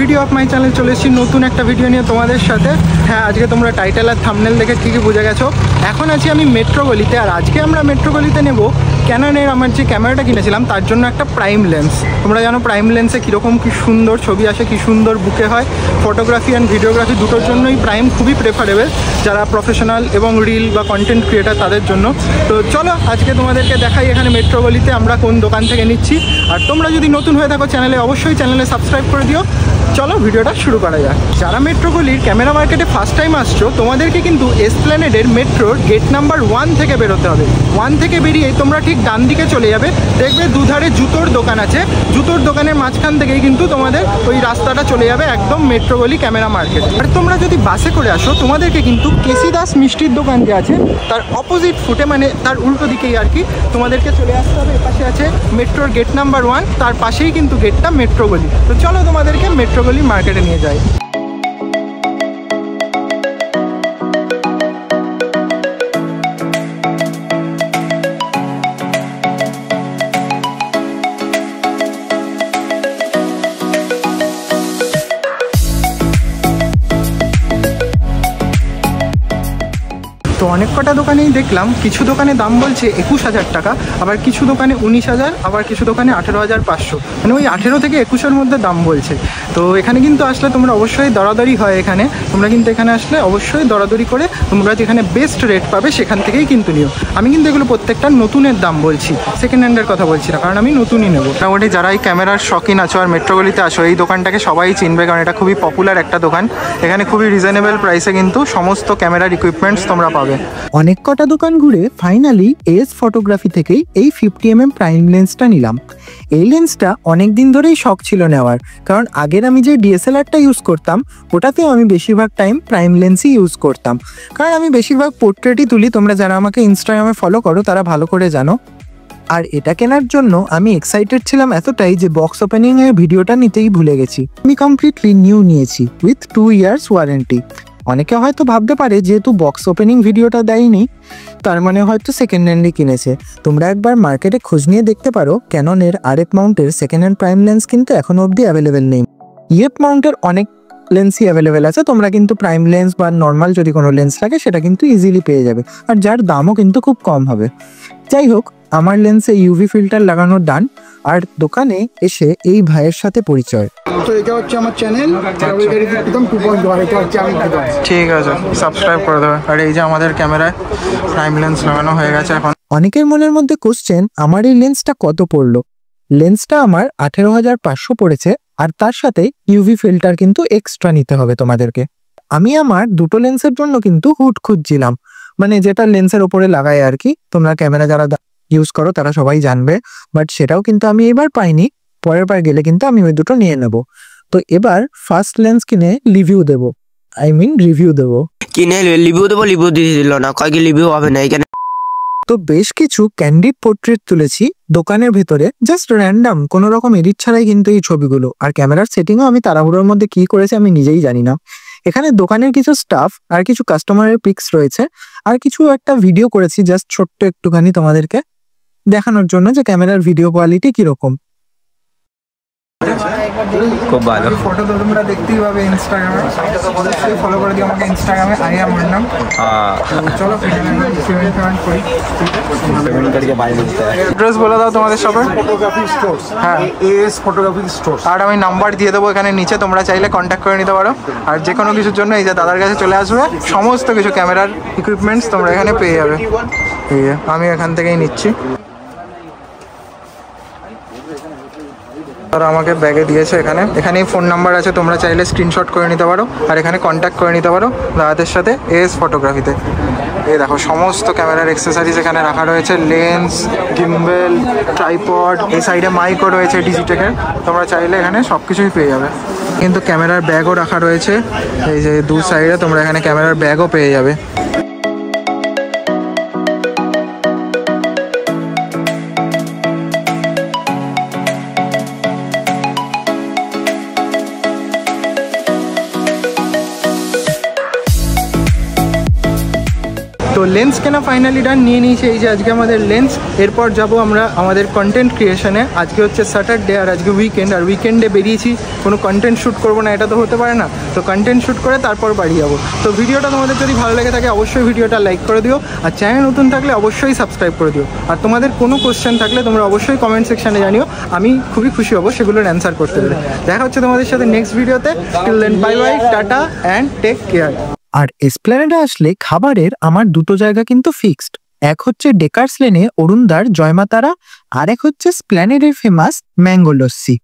Video of my channel চলে এসেছি নতুন একটা ভিডিও নিয়ে তোমাদের সাথে। হ্যাঁ, আজকে তোমরা টাইটেল আর থাম্বনেল দেখে ঠিকই বুঝে গেছো। এখন আছি আমি মেট্রো গলিতে, আর আজকে আমরা মেট্রো গলিতে নেব ক্যাননের আমার যে ক্যামেরাটা কিনেছিলাম তার জন্য একটা প্রাইম লেন্স। তোমরা জানো প্রাইম লেন্সে কীরকম কী সুন্দর ছবি আসে, কী সুন্দর বুকে হয়। ফটোগ্রাফি অ্যান্ড ভিডিওগ্রাফি দুটোর জন্যই প্রাইম খুবই প্রেফারেবল, যারা প্রফেশনাল এবং রিল বা কন্টেন্ট ক্রিয়েটার তাদের জন্য। তো চলো আজকে তোমাদেরকে দেখাই এখানে মেট্রো গলিতে আমরা কোন দোকান থেকে নিচ্ছি। আর তোমরা যদি নতুন হয়ে থাকো চ্যানেলে অবশ্যই চ্যানেলে সাবস্ক্রাইব করে দিও। চলো ভিডিওটা শুরু করা যাক। যারা মেট্রো গলির ক্যামেরা মার্কেটে ফার্স্ট টাইম আসছো, তোমাদেরকে কিন্তু এসপ্ল্যানেডের মেট্রোর গেট নাম্বার 1 থেকে বেরোতে হবে। 1 থেকে বেরিয়ে তোমরা ঠিক ডান দিকে চলে যাবে, দেখবে দুধারে জুতোর দোকান আছে। জুতোর দোকানের মাঝখান থেকেই কিন্তু তোমাদের ওই রাস্তাটা চলে যাবে একদম মেট্রো গলি ক্যামেরা মার্কেট। আর তোমরা যদি বাসে করে আসো, তোমাদেরকে কিন্তু কেসি দাস মিষ্টির দোকান যে আছে তার অপোজিট ফুটে, মানে তার উল্টো দিকেই আর কি, তোমাদেরকে চলে আসতে হবে। এপাশে আছে মেট্রোর গেট নাম্বার 1, তার পাশেই কিন্তু গেটটা মেট্রো গলি। তো চলো তোমাদেরকে মেট্রো গলি মার্কেটে নিয়ে যাই। তো অনেক কটা দোকানেই দেখলাম, কিছু দোকানে দাম বলছে 21,000 টাকা, আবার কিছু দোকানে 19,000, আবার কিছু দোকানে 18,500, মানে ওই 18 থেকে 21-এর মধ্যে দাম বলছে। তো এখানে কিন্তু আসলে তোমরা অবশ্যই দরাদরি হয় এখানে, তোমরা কিন্তু এখানে আসলে অবশ্যই দরাদরি করে তোমরা যেখানে বেস্ট রেট পাবে সেখান থেকেই কিন্তু নিও। আমি কিন্তু এগুলো প্রত্যেকটা নতুনের দাম বলছি, সেকেন্ড হ্যান্ডের কথা বলছি না, কারণ আমি নতুনই নেবো। মোটামুটি যারা এই ক্যামেরার শখিন আছো আর মেট্রোগলিতে আসো, এই দোকানটাকে সবাই চিনবে, কারণ এটা খুবই পপুলার একটা দোকান। এখানে খুবই রিজনেবল প্রাইসে কিন্তু সমস্ত ক্যামেরার ইকুইপমেন্টস তোমরা পাবে। অনেক কটা দোকান ঘুরে ফাইনালি এস ফটোগ্রাফি থেকেই এই 50mm প্রাইম লেন্সটা নিলাম। এই লেন্সটা অনেক দিন ধরেই শখ ছিল নেওয়ার, কারণ আগের আমি যে ডিএসএলআরটা ইউজ করতাম ওটাতেও আমি বেশিরভাগ টাইম প্রাইম লেন্সই ইউজ করতাম, কারণ আমি বেশিরভাগ পোর্ট্রেটই তুলি। তোমরা যারা আমাকে ইনস্টাগ্রামে ফলো করো তারা ভালো করে জানো। আর এটা কেনার জন্য আমি এক্সাইটেড ছিলাম এতটাই যে বক্স ওপেনিং এর ভিডিওটা নিতেই ভুলে গেছি। আমি কমপ্লিটলি নিউ নিয়েছি উইথ 2 ইয়ার্স ওয়ারেন্টি। অনেকে হয়তো ভাবতে পারে যেহেতু বক্স ওপেনিং ভিডিওটা দেয়নি তার মানে হয়তো সেকেন্ড হ্যান্ডে কিনেছে। তোমরা একবার মার্কেটে খোঁজ নিয়ে দেখতে পারো, ক্যাননের RF মাউন্টের সেকেন্ড হ্যান্ড প্রাইম লেন্স কিন্তু এখনো অবধি অ্যাভেলেবেল নেই। EF মাউন্টের অনেক লেন্সই অ্যাভেলেবেল আছে, তোমরা কিন্তু প্রাইম লেন্স বা নর্মাল যদি কোনো লেন্স লাগে সেটা কিন্তু ইজিলি পেয়ে যাবে, আর যার দামও কিন্তু খুব কম হবে। যাই হোক, আমার লেন্সে ইউভি ফিল্টার লাগানোর ডান, আর দোকানে এসে এই ভাইয়ের সাথে পরিচয়। তো এটা হচ্ছে আমার চ্যানেল, ঠিক আছে, সাবস্ক্রাইব করে দেবে। আর এই যে আমাদের ক্যামেরায় প্রাইম লেন্স লাগানো হয়ে গেছে এখন। অনেকের মনের মধ্যে কোশ্চেন, আমার এই লেন্সটা কত পড়লো? লেন্সটা আমার 18,500 পড়েছে, আর তার সাথে ইউভি ফিল্টার কিন্তু এক্সট্রা নিতে হবে তোমাদেরকে। আমি আমার দুটো লেন্সের জন্য কিন্তু হুড খুঁজছিলাম, মানে যেটা লেন্সের ওপরে লাগায় আর কি। তোমরা ক্যামেরা যারা ইউজ করো তারা সবাই জানবে, বাট সেটাও কিন্তু আমি এবার পাইনি। পরের বার গেলে কিন্তু আমি ওই দুটো নিয়ে নেব। তো এবার ফার্স্ট লেন্স কিনে রিভিউ দেবো, রিভিউ দেবো। কিনে রিভিউ দেবো, রিভিউ দিয়ে দিল না, কয়েক রিভিউ হবে না এখানে। তো বেশ কিছু ক্যান্ডিড পোর্ট্রেট তুলেছি দোকানের ভেতরে, জাস্ট র্যান্ডাম, কোনো রকম এডিট ছাড়াই কিন্তু এই ছবিগুলো। আর ক্যামেরার সেটিংও আমি তাড়াহুড়োর মধ্যে কি করেছি আমি নিজেই জানি না। এখানে দোকানের কিছু স্টাফ আর কিছু কাস্টমারের পিক্স রয়েছে, আর কিছু একটা ভিডিও করেছি জাস্ট ছোট্ট একটুখানি তোমাদেরকে দেখানোর জন্য যে ক্যামেরার ভিডিও কোয়ালিটি কিরকম। খুব ভালো ফটো তো তোমরা দেখতেই পাবে ইনস্টাগ্রামে, অবশ্যই ফলো করে দিও আমাকে ইনস্টাগ্রামে, আমার নাম। চলো অ্যাড্রেস বলে দাও তোমাদের সবার। ফটোগ্রাফি স্টোর, হ্যাঁ, এস ফটোগ্রাফি স্টোর। আর আমি নাম্বার দিয়ে দেবো এখানে নিচে, তোমরা চাইলে কন্ট্যাক্ট করে নিতে পারো। আর যে কোনো কিছুর জন্য এই যে দাদার কাছে চলে আসবে, সমস্ত কিছু ক্যামেরার ইকুইপমেন্টস তোমরা এখানে পেয়ে যাবে। এই যে আমি এখান থেকেই নিচ্ছি। তারা আমাকে ব্যাগে দিয়েছে, এখানেই ফোন নাম্বার আছে, তোমরা চাইলে স্ক্রিনশট করে নিতে পারো, আর এখানে কন্ট্যাক্ট করে নিতে পারো দাদাদের সাথে এস ফটোগ্রাফিতে। এই দেখো সমস্ত ক্যামেরার অ্যাক্সেসরিজ এখানে রাখা রয়েছে, লেন্স, গিম্বেল, ট্রাইপড, এই সাইডে মাইকও রয়েছে ডিজিটেকের। তোমরা চাইলে এখানে সব কিছুই পেয়ে যাবে। কিন্তু ক্যামেরার ব্যাগও রাখা রয়েছে, এই যে দু সাইডে তোমরা এখানে ক্যামেরার ব্যাগও পেয়ে যাবে। তো লেন্স কেনা ফাইনালি ডান, নিয়ে নিয়েছি এই যে আজকে আমাদের লেন্স। এরপর যাব আমরা আমাদের কন্টেন্ট ক্রিয়েশনে। আজকে হচ্ছে স্যাটারডে আর আজকে উইকেন্ড, আর উইকেন্ডে বেরিয়েছি, কোনো কন্টেন্ট শ্যুট করবো না এটা তো হতে পারে না, তো কন্টেন্ট শ্যুট করে তারপর বাড়ি যাবো। তো ভিডিওটা তোমাদের যদি ভালো লেগে থাকে অবশ্যই ভিডিওটা লাইক করে দিও, আর চ্যানেল নতুন থাকলে অবশ্যই সাবস্ক্রাইব করে দিও। আর তোমাদের কোনো কোশ্চেন থাকলে তোমরা অবশ্যই কমেন্ট সেকশানে জানিও, আমি খুবই খুশি হব সেগুলোর অ্যান্সার করতে পেরে। দেখা হচ্ছে তোমাদের সাথে নেক্সট ভিডিওতে। Till then bye bye, tata and take care. আর এসপ্ল্যানেডে আসলে খাবারের আমার দুটো জায়গা কিন্তু ফিক্সড। এক হচ্ছে ডেকার্স লেনে অরুণদার জয়মাতারা, আর এক হচ্ছে স্প্ল্যানেডের ফেমাস ম্যাঙ্গো লস্যি।